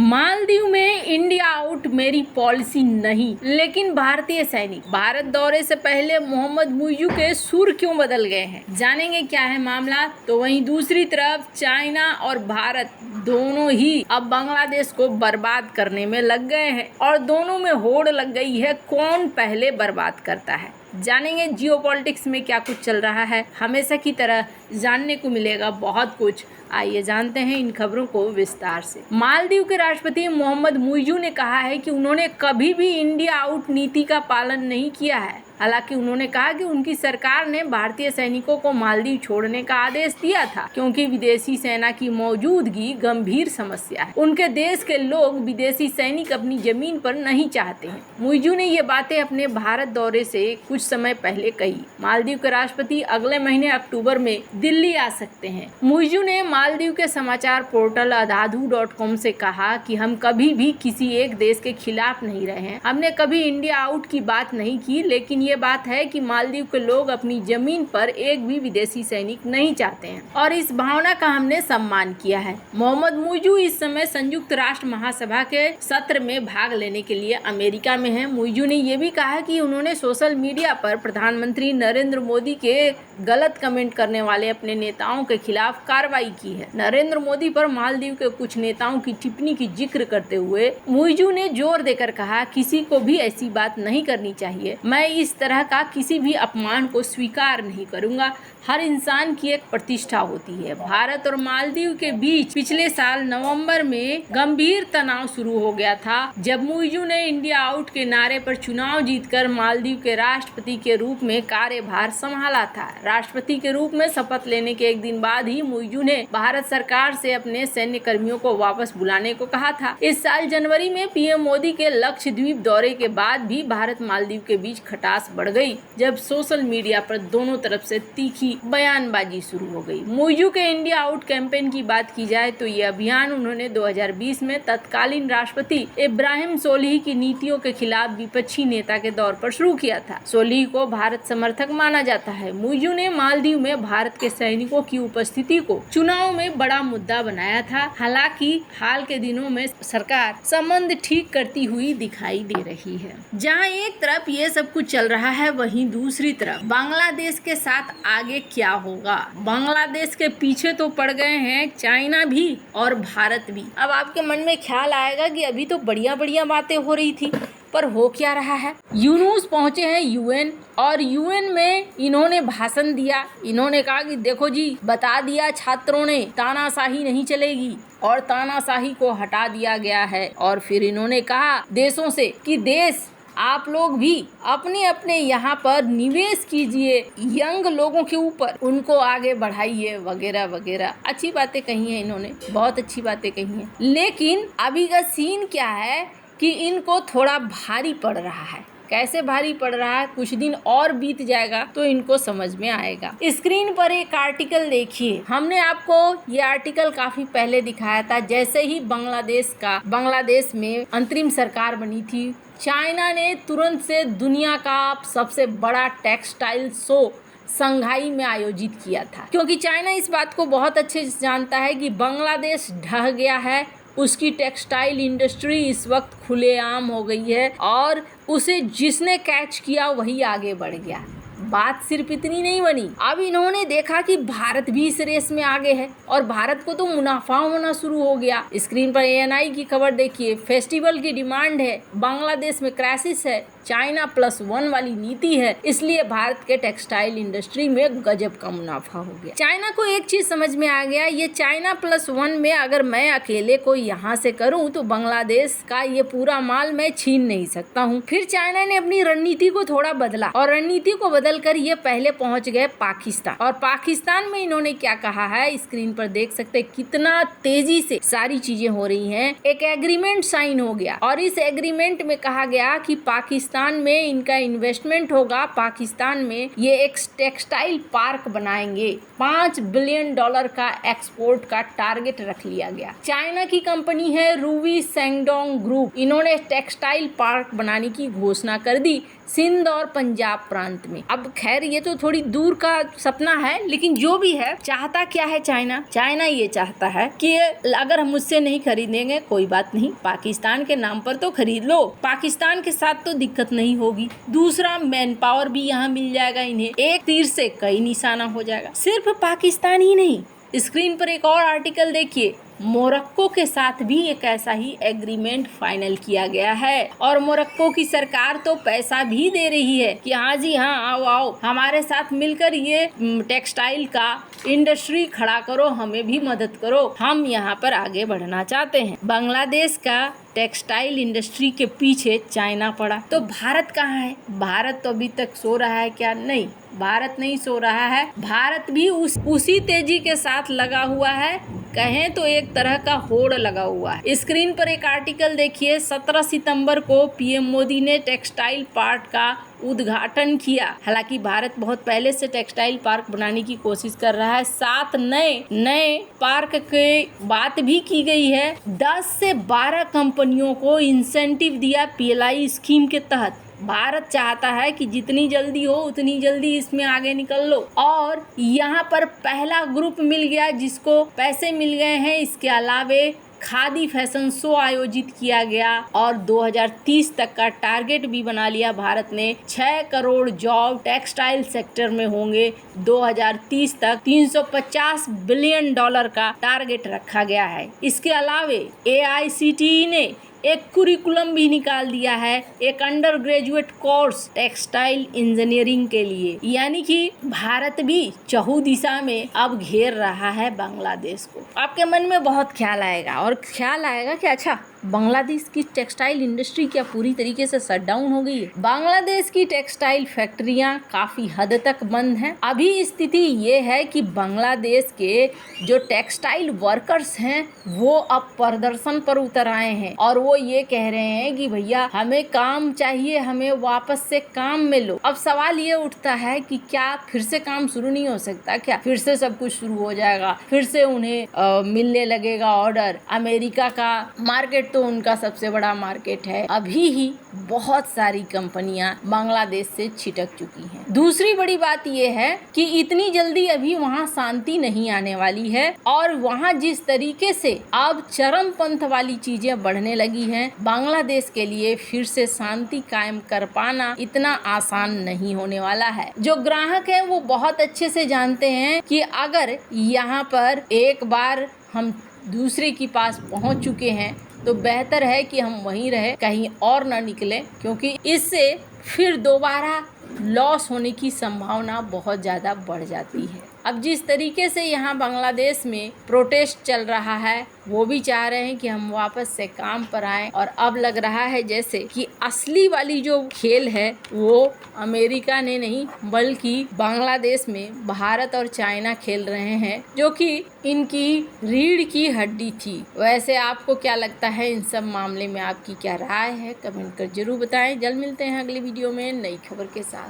मालदीव में India out मेरी policy नहीं, लेकिन भारतीय सैनिक भारत दौरे से पहले मोहम्मद मुइज़ू के सुर क्यों बदल गए हैं, जानेंगे क्या है मामला। तो वहीं दूसरी तरफ चाइना और भारत दोनों ही अब बांग्लादेश को बर्बाद करने में लग गए हैं और दोनों में होड़ लग गई है कौन पहले बर्बाद करता है। जानेंगे जियोपॉलिटिक्स में क्या कुछ चल रहा है, हमेशा की तरह जानने को मिलेगा बहुत कुछ। आइए जानते हैं इन खबरों को विस्तार से। मालदीव के राष्ट्रपति मोहम्मद मुइज़ू ने कहा है कि उन्होंने कभी भी इंडिया आउट नीति का पालन नहीं किया है। हालांकि उन्होंने कहा कि उनकी सरकार ने भारतीय सैनिकों को मालदीव छोड़ने का आदेश दिया था क्योंकि विदेशी सेना की मौजूदगी गंभीर समस्या है। उनके देश के लोग विदेशी सैनिक अपनी जमीन पर नहीं चाहते हैं। मुइज़ू ने ये बातें अपने भारत दौरे से कुछ समय पहले कही। मालदीव के राष्ट्रपति अगले महीने अक्टूबर में दिल्ली आ सकते हैं। मुइज़ू ने मालदीव के समाचार पोर्टल adadu.com से कहा कि हम कभी भी किसी एक देश के खिलाफ नहीं रहे हैं। हमने कभी इंडिया आउट की बात नहीं की, लेकिन ये बात है कि मालदीव के लोग अपनी जमीन पर एक भी विदेशी सैनिक नहीं चाहते हैं और इस भावना का हमने सम्मान किया है। मोहम्मद मुइज़ू इस समय संयुक्त राष्ट्र महासभा के सत्र में भाग लेने के लिए अमेरिका में हैं। मुइज़ू ने यह भी कहा कि उन्होंने सोशल मीडिया पर प्रधानमंत्री नरेंद्र मोदी के गलत कमेंट करने वाले अपने नेताओं के खिलाफ कार्रवाई की है। नरेंद्र मोदी पर मालदीव के कुछ नेताओं की टिप्पणी की जिक्र करते हुए मुइज़ू ने जोर देकर कहा, किसी को भी ऐसी बात नहीं करनी चाहिए। मैं इस तरह का किसी भी अपमान को स्वीकार नहीं करूंगा। हर इंसान की एक प्रतिष्ठा होती है। भारत और मालदीव के बीच पिछले साल नवंबर में गंभीर तनाव शुरू हो गया था जब मुइज़ू ने इंडिया आउट के नारे पर चुनाव जीतकर मालदीव के राष्ट्रपति के रूप में कार्यभार संभाला था। राष्ट्रपति के रूप में शपथ लेने के एक दिन बाद ही मुइज़ू ने भारत सरकार से अपने सैन्य कर्मियों को वापस बुलाने को कहा था। इस साल जनवरी में पीएम मोदी के लक्षद्वीप दौरे के बाद भी भारत मालदीव के बीच खटास बढ़ गई जब सोशल मीडिया पर दोनों तरफ से तीखी बयानबाजी शुरू हो गई। मुइज़ू के इंडिया आउट कैंपेन की बात की जाए तो ये अभियान उन्होंने 2020 में तत्कालीन राष्ट्रपति इब्राहिम सोलिह की नीतियों के खिलाफ विपक्षी नेता के तौर पर शुरू किया था। सोलिह को भारत समर्थक माना जाता है। मुइज़ू ने मालदीव में भारत के सैनिकों की उपस्थिति को चुनाव में बड़ा मुद्दा बनाया था। हालांकि हाल के दिनों में सरकार संबंध ठीक करती हुई दिखाई दे रही है। जहां एक तरफ ये सब कुछ चल रहा है, वहीं दूसरी तरफ बांग्लादेश के साथ आगे क्या होगा। बांग्लादेश के पीछे तो पड़ गए हैं चाइना भी और भारत भी। अब आपके मन में ख्याल आएगा कि अभी तो बढ़िया बढ़िया बातें हो रही थी, पर हो क्या रहा है। यूनुस पहुंचे हैं यूएन और यूएन में इन्होंने भाषण दिया। इन्होंने कहा कि देखो जी, बता दिया छात्रों ने, तानाशाही नहीं चलेगी और तानाशाही को हटा दिया गया है। और फिर इन्होंने कहा देशों से कि देश आप लोग भी अपने अपने यहाँ पर निवेश कीजिए, यंग लोगों के ऊपर उनको आगे बढ़ाइए वगैरह वगैरह। अच्छी बातें कही हैं इन्होंने, बहुत अच्छी बातें कही हैं। लेकिन अभी का सीन क्या है कि इनको थोड़ा भारी पड़ रहा है। कैसे भारी पड़ रहा है, कुछ दिन और बीत जाएगा तो इनको समझ में आएगा। स्क्रीन पर एक आर्टिकल देखिए। हमने आपको ये आर्टिकल काफी पहले दिखाया था। जैसे ही बांग्लादेश में अंतरिम सरकार बनी थी, चाइना ने तुरंत से दुनिया का सबसे बड़ा टेक्सटाइल शो संघाई में आयोजित किया था, क्योंकि चाइना इस बात को बहुत अच्छे से जानता है कि बांग्लादेश ढह गया है। उसकी टेक्सटाइल इंडस्ट्री इस वक्त खुलेआम हो गई है और उसे जिसने कैच किया वही आगे बढ़ गया। बात सिर्फ इतनी नहीं बनी, अब इन्होंने देखा कि भारत भी इस रेस में आगे है और भारत को तो मुनाफा होना शुरू हो गया। स्क्रीन पर ANI की खबर देखिए। फेस्टिवल की डिमांड है, बांग्लादेश में क्राइसिस है, चाइना +1 वाली नीति है, इसलिए भारत के टेक्सटाइल इंडस्ट्री में गजब का मुनाफा हो गया। चाइना को एक चीज समझ में आ गया, ये चाइना +1 में अगर मैं अकेले को यहाँ से करूँ तो बांग्लादेश का ये पूरा माल मैं छीन नहीं सकता हूँ। फिर चाइना ने अपनी रणनीति को थोड़ा बदला और रणनीति को बदलकर ये पहले पहुंच गए पाकिस्तान। और पाकिस्तान में इन्होंने क्या कहा है, स्क्रीन पर देख सकते हैं कितना तेजी से सारी चीजें हो रही हैं। एक एग्रीमेंट साइन हो गया और इस एग्रीमेंट में कहा गया कि पाकिस्तान में इनका इन्वेस्टमेंट होगा। पाकिस्तान में ये एक टेक्सटाइल पार्क बनाएंगे। $5 बिलियन का एक्सपोर्ट का टारगेट रख लिया गया। चाइना की कंपनी है रूवी सेंगडोंग ग्रुप, इन्होंने टेक्सटाइल पार्क बनाने की घोषणा कर दी सिंध और पंजाब प्रांत में। अब अब खैर ये तो थोड़ी दूर का सपना है, लेकिन जो भी है, चाहता क्या है चाइना ये चाहता है कि अगर हम मुझसे नहीं खरीदेंगे कोई बात नहीं, पाकिस्तान के नाम पर तो खरीद लो, पाकिस्तान के साथ तो दिक्कत नहीं होगी। दूसरा, मैन पावर भी यहाँ मिल जाएगा इन्हें, एक तीर से कई निशाना हो जाएगा। सिर्फ पाकिस्तान ही नहीं, स्क्रीन पर एक और आर्टिकल देखिए, मोरक्को के साथ भी एक ऐसा ही एग्रीमेंट फाइनल किया गया है और मोरक्को की सरकार तो पैसा भी दे रही है कि हाँ जी हाँ, आओ हमारे साथ मिलकर ये टेक्सटाइल का इंडस्ट्री खड़ा करो, हमें भी मदद करो, हम यहाँ पर आगे बढ़ना चाहते हैं। बांग्लादेश का टेक्सटाइल इंडस्ट्री के पीछे चाइना पड़ा, तो भारत कहाँ है? भारत तो अभी तक सो रहा है क्या? नहीं, भारत नहीं सो रहा है। भारत भी उसी तेजी के साथ लगा हुआ है, कहें तो एक तरह का होड़ लगा हुआ है। स्क्रीन पर एक आर्टिकल देखिए, 17 सितंबर को पीएम मोदी ने टेक्सटाइल पार्क का उद्घाटन किया। हालांकि भारत बहुत पहले से टेक्सटाइल पार्क बनाने की कोशिश कर रहा है। 7 नए पार्क के बात भी की गई है। 10 से 12 कंपनियों को इंसेंटिव दिया पीएलआई स्कीम के तहत। भारत चाहता है कि जितनी जल्दी हो उतनी जल्दी इसमें आगे निकल लो, और यहाँ पर पहला ग्रुप मिल गया जिसको पैसे मिल गए हैं। इसके अलावे खादी फैशन शो आयोजित किया गया और 2030 तक का टारगेट भी बना लिया भारत ने। 6 करोड़ जॉब टेक्सटाइल सेक्टर में होंगे। 2030 तक $350 बिलियन का टारगेट रखा गया है। इसके अलावे AICTE ने एक कुरिकुलम भी निकाल दिया है, एक under graduate course textile engineering के लिए। यानी कि भारत भी चहु दिशा में अब घेर रहा है बांग्लादेश को। आपके मन में बहुत ख्याल आएगा, और ख्याल आएगा कि अच्छा, बांग्लादेश की टेक्सटाइल इंडस्ट्री क्या पूरी तरीके से शट डाउन हो गई है? बांग्लादेश की टेक्सटाइल फैक्ट्रियां काफी हद तक बंद हैं। अभी स्थिति ये है कि बांग्लादेश के जो टेक्सटाइल वर्कर्स हैं वो अब प्रदर्शन पर उतर आए हैं और वो ये कह रहे हैं कि भैया हमें काम चाहिए, हमें वापस से काम में लो। अब सवाल ये उठता है कि क्या फिर से काम शुरू नहीं हो सकता? क्या फिर से सब कुछ शुरू हो जाएगा? फिर से उन्हें मिलने लगेगा ऑर्डर? अमेरिका का मार्केट तो उनका सबसे बड़ा मार्केट है। अभी ही बहुत सारी कंपनियां बांग्लादेश से छिटक चुकी हैं। दूसरी बड़ी बात यह है कि इतनी जल्दी अभी वहां शांति नहीं आने वाली है, और वहां जिस तरीके से अब चरमपंथ वाली चीजें बढ़ने लगी हैं, बांग्लादेश के लिए फिर से शांति कायम कर पाना इतना आसान नहीं होने वाला है। जो ग्राहक हैं वो बहुत अच्छे से जानते हैं कि अगर यहाँ पर एक बार हम दूसरे के पास पहुंच चुके हैं तो बेहतर है कि हम वहीं रहे, कहीं और ना निकले, क्योंकि इससे फिर दोबारा लॉस होने की संभावना बहुत ज़्यादा बढ़ जाती है। अब जिस तरीके से यहाँ बांग्लादेश में प्रोटेस्ट चल रहा है, वो भी चाह रहे हैं कि हम वापस से काम पर आएं, और अब लग रहा है जैसे कि असली वाली जो खेल है वो अमेरिका ने नहीं बल्कि बांग्लादेश में भारत और चाइना खेल रहे हैं, जो कि इनकी रीढ़ की हड्डी थी। वैसे आपको क्या लगता है इन सब मामले में? आपकी क्या राय है? कमेंट कर जरूर बताएं। जल्द मिलते हैं अगली वीडियो में नई खबर के साथ।